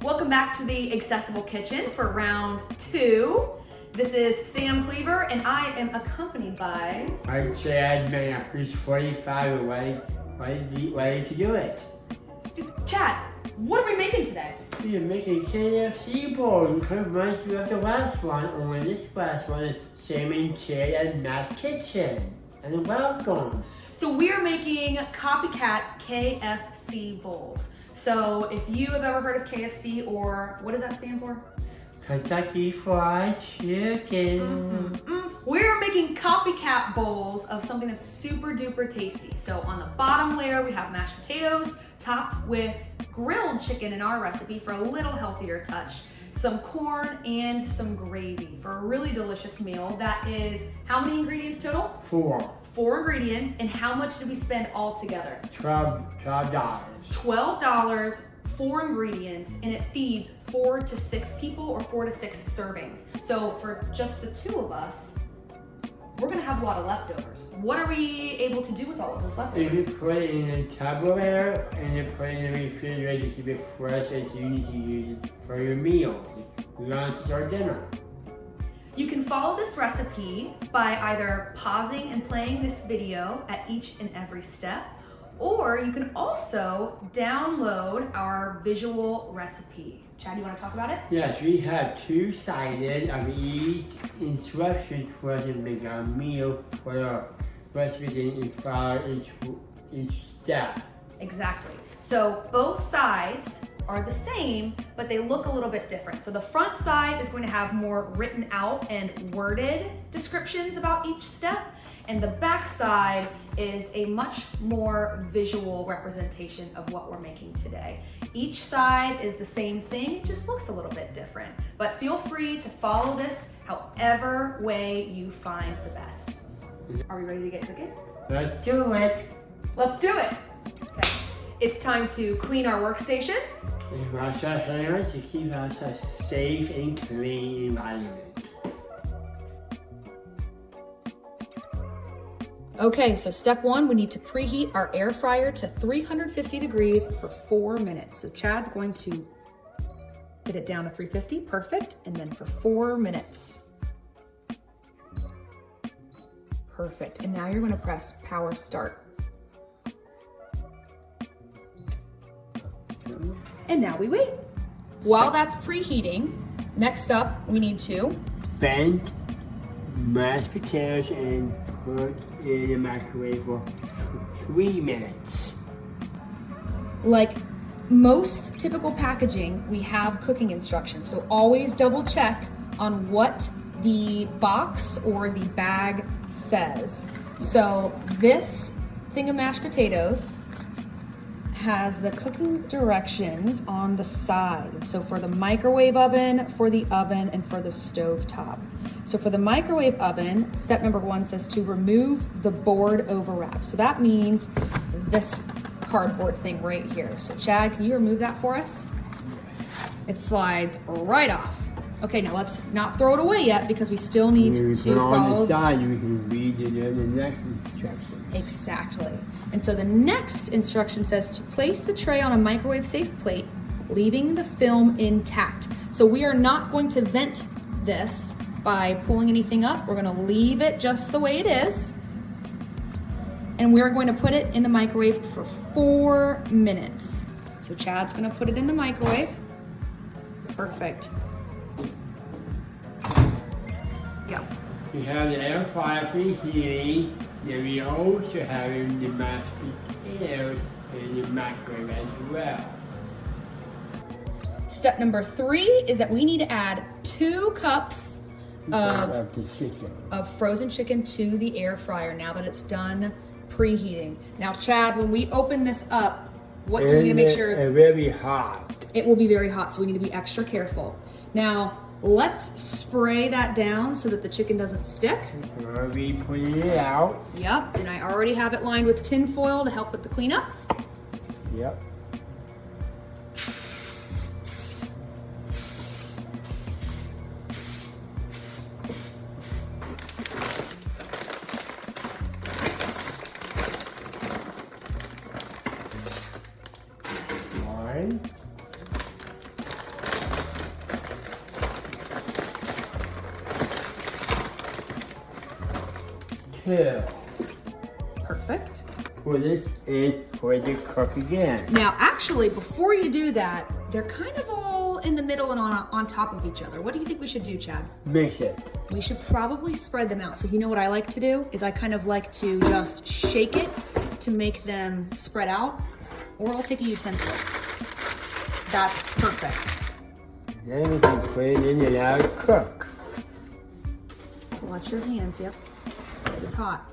Welcome back to the Accessible Kitchen for round 2. This is Sam Cleaver and I am accompanied by... I'm Chad Mayer, who's 45 and ready to do it. Chad, what are we making today? We are making KFC Bowls. It kind of reminds me of the last one, only this last one is Sam and Chad at Matt's Kitchen. And welcome. So we are making Copycat KFC Bowls. So if you have ever heard of KFC, or what does that stand for? Kentucky Fried Chicken. We're making copycat bowls of something that's super duper tasty. So on the bottom layer, we have mashed potatoes topped with grilled chicken in our recipe for a little healthier touch, some corn and some gravy for a really delicious meal. That is how many ingredients total? 4 ingredients. And how much did we spend all together? $12. $12, 4 ingredients, and it feeds 4 to 6 people or 4 to 6 servings. So for just the 2 of us, we're gonna have a lot of leftovers. What are we able to do with all of those leftovers? You can put it in a Tupperware and then put it in the refrigerator to keep it fresh as you need to use it for your meals. We're gonna start dinner. You can follow this recipe by either pausing and playing this video at each and every step, or you can also download our visual recipe. Chad, you want to talk about it? Yes, we have 2 sided of each instructions for us to make a meal for the recipe and follow each step. Exactly. So both sides are the same, but they look a little bit different. So the front side is going to have more written out and worded descriptions about each step, and the back side is a much more visual representation of what we're making today. Each side is the same thing, it just looks a little bit different. But feel free to follow this however way you find the best. Are we ready to get cooking? Let's do it. Let's do it. Okay. It's time to clean our workstation. And wash our hands to keep us a safe and clean environment. Okay, so step 1, we need to preheat our air fryer to 350 degrees for 4 minutes. So Chad's going to get it down to 350, perfect, and then for 4 minutes. Perfect, and now you're gonna press power start. And now we wait. While that's preheating, next up, we need to Bend mashed potatoes and put in the microwave for 3 minutes. Like most typical packaging, we have cooking instructions. So always double check on what the box or the bag says. So this thing of mashed potatoes has the cooking directions on the side. So for the microwave oven, for the oven, and for the stove top. So for the microwave oven, step number 1 says to remove the board overwrap. So that means this cardboard thing right here. So Chad, can you remove that for us? It slides right off. Okay, now let's not throw it away yet because we still need to follow. On the side, you can read the next instructions. Exactly. And so the next instruction says to place the tray on a microwave safe plate, leaving the film intact. So we are not going to vent this by pulling anything up. We're gonna leave it just the way it is. And we're going to put it in the microwave for 4 minutes. So Chad's gonna put it in the microwave. Perfect. Yeah. We have the air fryer preheating, and we also have the mashed potatoes in the microwave as well. Step number 3 is that we need to add 2 cups of frozen chicken to the air fryer now that it's done preheating. Now, Chad, when we open this up, what do we need to make sure? It's very hot. It will be very hot, so we need to be extra careful. Now, let's spray that down so that the chicken doesn't stick. Are we putting it out? Yep, and I already have it lined with tin foil to help with the cleanup. Yep. 2. Perfect. Put this in for it to cook again. Now, actually, before you do that, they're kind of all in the middle and on top of each other. What do you think we should do, Chad? Mix it. We should probably spread them out. So you know what I like to do is I kind of like to just shake it to make them spread out, or I'll take a utensil. That's perfect. Then we can put it in and let it cook. Watch your hands, yep. It's hot.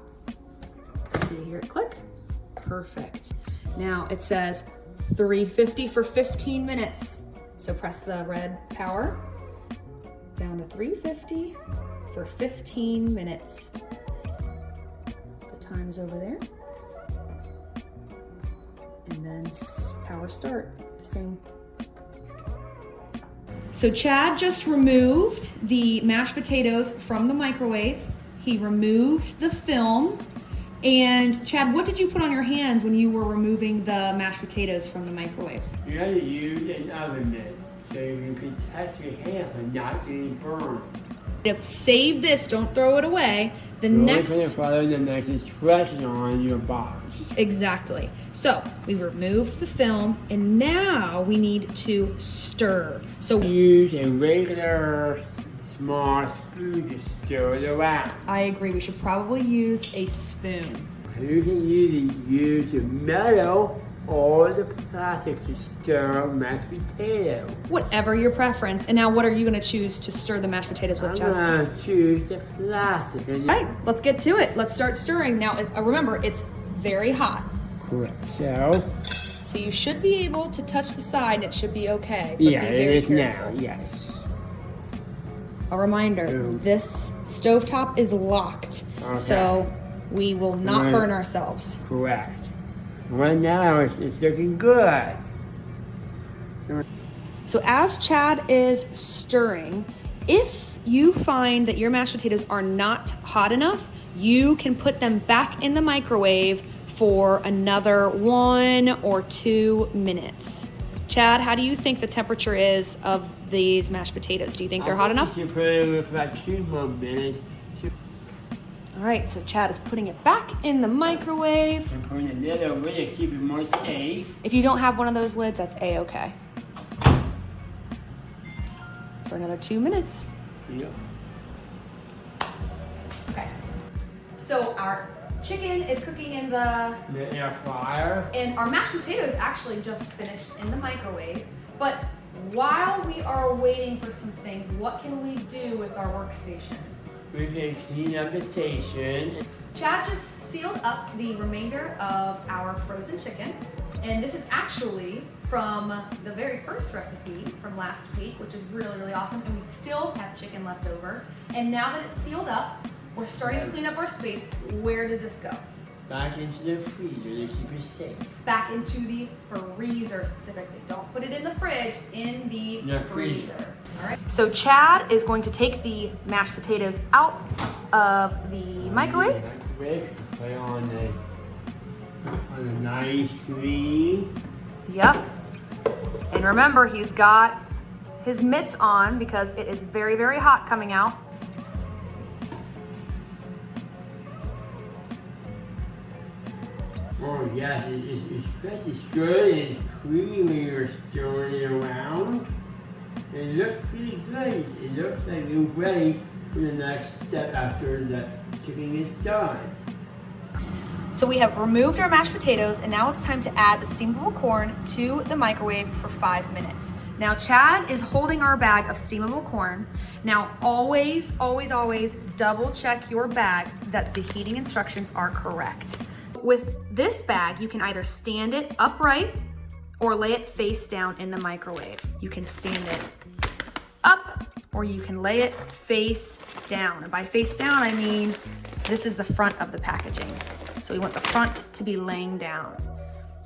Do you hear it click? Perfect. Now it says 350 for 15 minutes. So press the red power down to 350 for 15 minutes. The time's over there. And then power start, the same. So Chad just removed the mashed potatoes from the microwave. He removed the film. And Chad, what did you put on your hands when you were removing the mashed potatoes from the microwave? You gotta use an oven mitt so you can touch your hand and not getting burned. Save this, don't throw it away. The You next... only follow the next instruction on your box. Exactly. So we removed the film and now we need to stir. So use a regular small spoon to stir it around. I agree, we should probably use a spoon. You can use the metal or the plastic to stir mashed potato. Whatever your preference. And now what are you gonna choose to stir the mashed potatoes with, I'm Chad? gonna choose the plastic. All right, let's get to it. Let's start stirring. Now, remember, it's very hot. Correct. So you should be able to touch the side and it should be okay. But Yeah, be it very is careful. now, yes. A reminder, this stovetop is locked. Okay. So we will not burn ourselves. Correct. Right now, it's looking good. So as Chad is stirring, if you find that your mashed potatoes are not hot enough, you can put them back in the microwave for another 1 or 2 minutes. Chad, how do you think the temperature is of these mashed potatoes? Do you think they're hot enough? You put it in for about 2 more minutes. All right, so Chad is putting it back in the microwave. And putting a lid over it to keep it more safe. If you don't have one of those lids, that's A-okay. For another 2 minutes. Yeah. Okay. So our chicken is cooking in the air fryer. And our mashed potatoes actually just finished in the microwave. But while we are waiting for some things, what can we do with our workstation? We can clean up the station. Chad just sealed up the remainder of our frozen chicken. And this is actually from the very first recipe from last week, which is really, really awesome. And we still have chicken left over. And now that it's sealed up, we're starting to clean up our space. Where does this go? Back into the freezer to keep it safe. Back into the freezer specifically. Don't put it in the fridge, in the freezer. All right. So Chad is going to take the mashed potatoes out of the microwave. Put it on a nice screen. Yep. And remember, he's got his mitts on because it is very, very hot coming out. Oh yes, it's good. It's creamy when you're stirring it around. It looks pretty good. It looks like you're ready for the next step after the chicken is done. So we have removed our mashed potatoes and now it's time to add the steamable corn to the microwave for 5 minutes. Now Chad is holding our bag of steamable corn. Now always, always, always double check your bag that the heating instructions are correct. With this bag, you can either stand it upright or lay it face down in the microwave. You can stand it up or you can lay it face down. And by face down, I mean this is the front of the packaging. So we want the front to be laying down.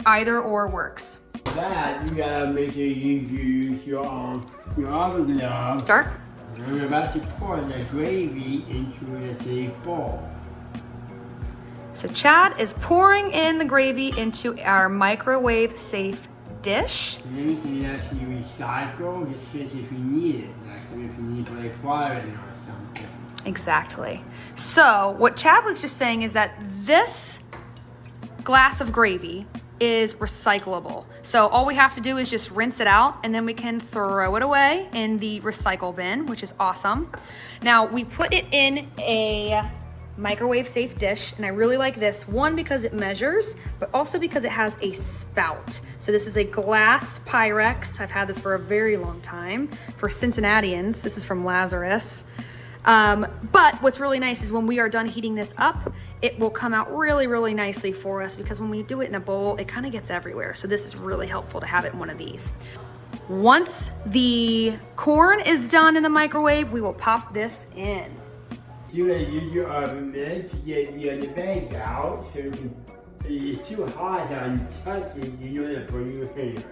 Either or works. That, you gotta make sure you use your oven glove. Start. And we're about to pour the gravy into a safe bowl. So Chad is pouring in the gravy into our microwave safe dish. And then you can actually recycle just in case if you need it. Like if you need like water in it or something. Exactly. So what Chad was just saying is that this glass of gravy is recyclable. So all we have to do is just rinse it out and then we can throw it away in the recycle bin, which is awesome. Now we put it in a microwave safe dish, and I really like this one because it measures, but also because it has a spout. So this is a glass Pyrex. I've had this for a very long time. For Cincinnatians, this is from Lazarus. But what's really nice is when we are done heating this up, it will come out really, really nicely for us, because when we do it in a bowl, it kind of gets everywhere. So this is really helpful to have it in one of these. Once the corn is done in the microwave, we will pop this in. You're gonna use your oven mitt to get the bags out, so it's too hot on touching, you know that burn your hand.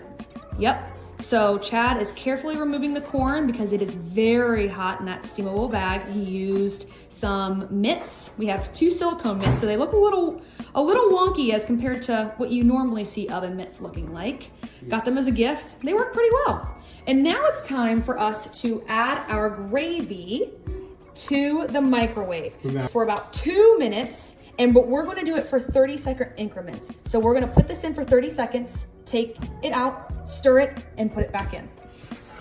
Yep. So Chad is carefully removing the corn because it is very hot in that steamable bag. He used some mitts. We have 2 silicone mitts, so they look a little wonky as compared to what you normally see oven mitts looking like. Yeah. Got them as a gift. They work pretty well. And now it's time for us to add our gravy to the microwave for about 2 minutes, but we're gonna do it for 30-second increments. So we're gonna put this in for 30 seconds, take it out, stir it, and put it back in.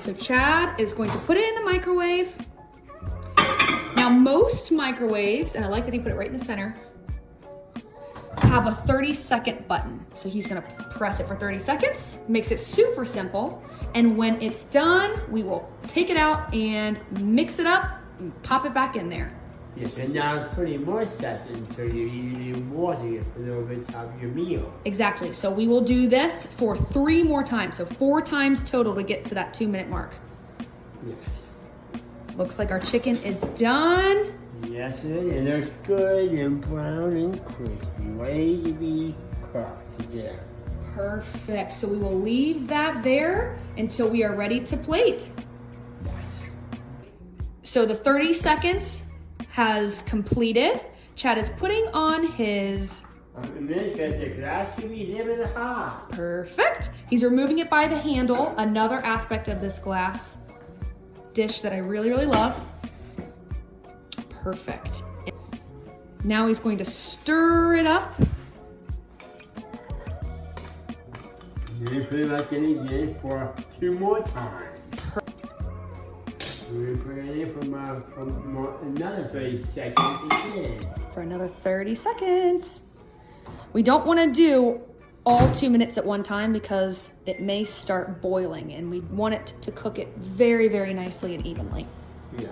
So Chad is going to put it in the microwave. Now most microwaves, and I like that he put it right in the center, have a 30-second button. So he's gonna press it for 30 seconds, makes it super simple. And when it's done, we will take it out and mix it up and pop it back in there. Yes, and now it's putting more seconds, so you're eating more to get put over the top of your meal. Exactly. So we will do this for 3 more times. So 4 times total to get to that 2-minute mark. Yes. Looks like our chicken is done. Yes, it is. It looks good and brown and crispy, ready to be cooked together. Perfect. So we will leave that there until we are ready to plate. Yes. So the 30 seconds has completed. Chad is putting on his... The glass can be dim and hot. Perfect. He's removing it by the handle. Another aspect of this glass dish that I really, really love. Perfect. Now he's going to stir it up. And put it back in again for 2 more times. We're going to put it in for another 30 seconds again. For another 30 seconds. We don't want to do all 2 minutes at one time because it may start boiling, and we want it to cook it very, very nicely and evenly. Yes.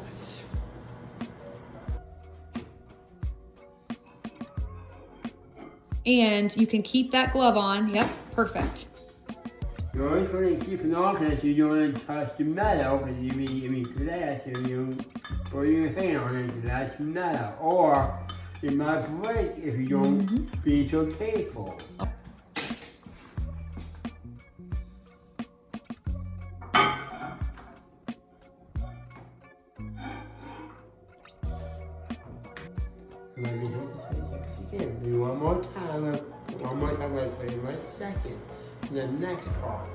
And you can keep that glove on. Yep, perfect. You always want to keep it on because you don't want to touch the metal, because you mean glass, and you put your hand on it, that's metal. Or it might break if you don't be so careful. Again, one more time, like 30 seconds. The next part.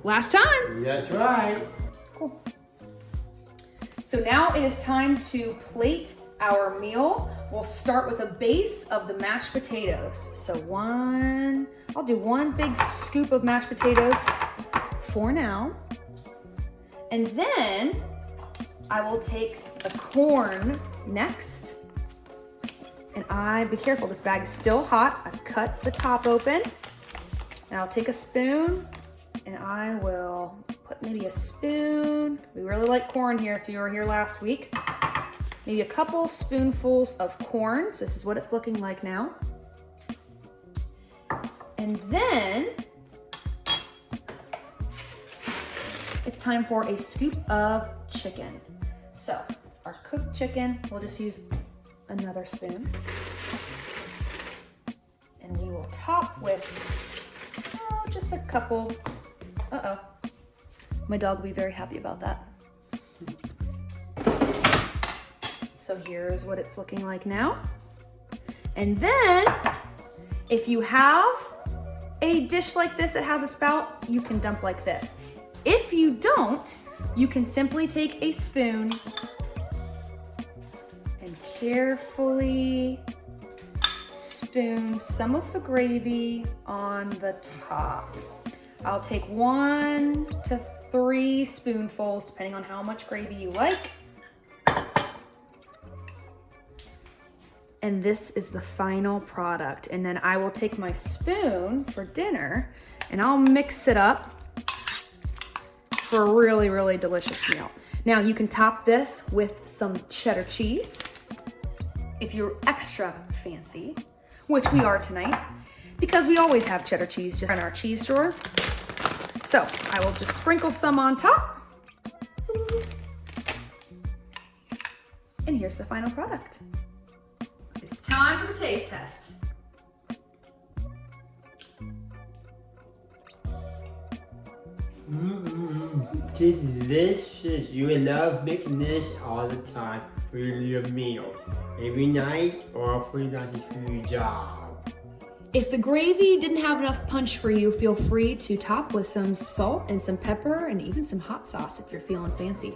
Last time. That's right. Cool. So now it is time to plate our meal. We'll start with a base of the mashed potatoes. So I'll do 1 big scoop of mashed potatoes for now. And then I will take the corn next. And be careful, this bag is still hot. I've cut the top open. And I'll take a spoon and I will put maybe a spoon. We really like corn here if you were here last week. Maybe a couple spoonfuls of corn. So this is what it's looking like now. And then it's time for a scoop of chicken. So our cooked chicken, we'll just use another spoon. And we will top with just a couple. Uh-oh. My dog will be very happy about that. So here's what it's looking like now. And then, if you have a dish like this that has a spout, you can dump like this. If you don't, you can simply take a spoon and carefully spoon some of the gravy on the top. I'll take 1 to 3 spoonfuls, depending on how much gravy you like. And this is the final product. And then I will take my spoon for dinner and I'll mix it up for a really, really delicious meal. Now you can top this with some cheddar cheese if you're extra fancy, which we are tonight, because we always have cheddar cheese just in our cheese drawer. So I will just sprinkle some on top. And here's the final product. It's time for the taste test. Delicious. You will love making this all the time for your meals. Every night or for your job. If the gravy didn't have enough punch for you, feel free to top with some salt and some pepper and even some hot sauce if you're feeling fancy.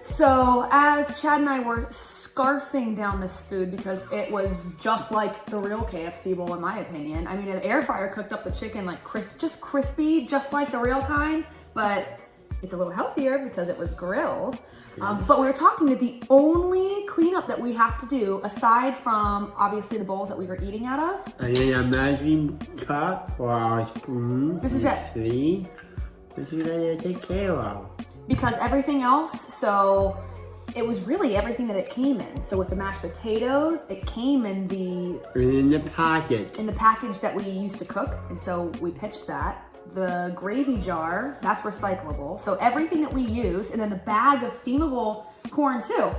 So as Chad and I were scarfing down this food because it was just like the real KFC bowl in my opinion. I mean, an air fryer cooked up the chicken like crispy, just like the real kind, but it's a little healthier because it was grilled. But we were talking that the only cleanup that we have to do, aside from obviously the bowls that we were eating out of. And then a measuring cup or a spoon. This is it. Clean. This is what I take care of. Because everything else, so it was really everything that it came in. So with the mashed potatoes, it came in the package that we used to cook, and so we pitched that. The gravy jar, that's recyclable. So everything that we use, and then the bag of steamable corn too.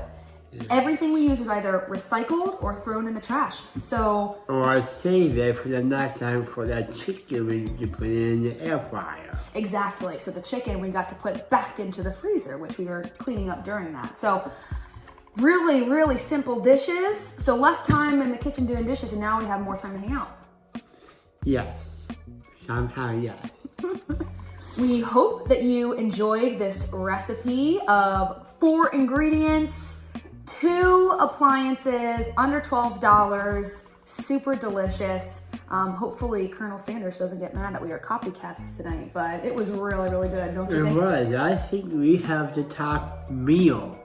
Yeah. Everything we use was either recycled or thrown in the trash. So or save it for the next time for that chicken when you put it in the air fryer. Exactly. So the chicken we got to put back into the freezer, which we were cleaning up during that. So really, really simple dishes. So less time in the kitchen doing dishes, and now we have more time to hang out. Yes. Somehow, yes. We hope that you enjoyed this recipe of 4 ingredients, 2 appliances, under $12, super delicious. Hopefully Colonel Sanders doesn't get mad that we are copycats tonight, but it was really, really good, don't you think? It was. I think we have the top meal.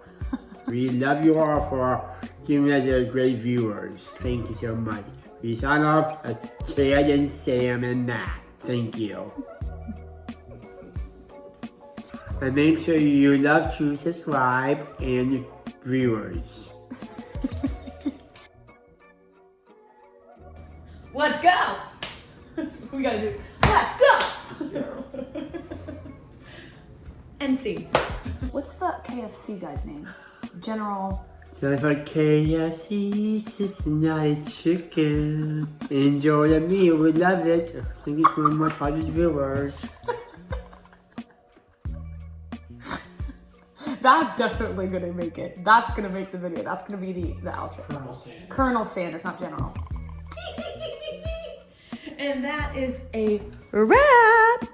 We love you all for giving us a great viewers. Thank you so much. We sign off as Chad and Sam and Matt. Thank you. And make sure you love to subscribe and viewers. Let's go! We gotta do, let's go! NC. What's the KFC guy's name? General. Jennifer KFC Cincinnati chicken. Enjoy the meal, we love it. Thank you so much for the viewers. That's definitely gonna make it. That's gonna make the video. That's gonna be the outro. Colonel Sanders. Colonel Sanders, not General. And that is a wrap.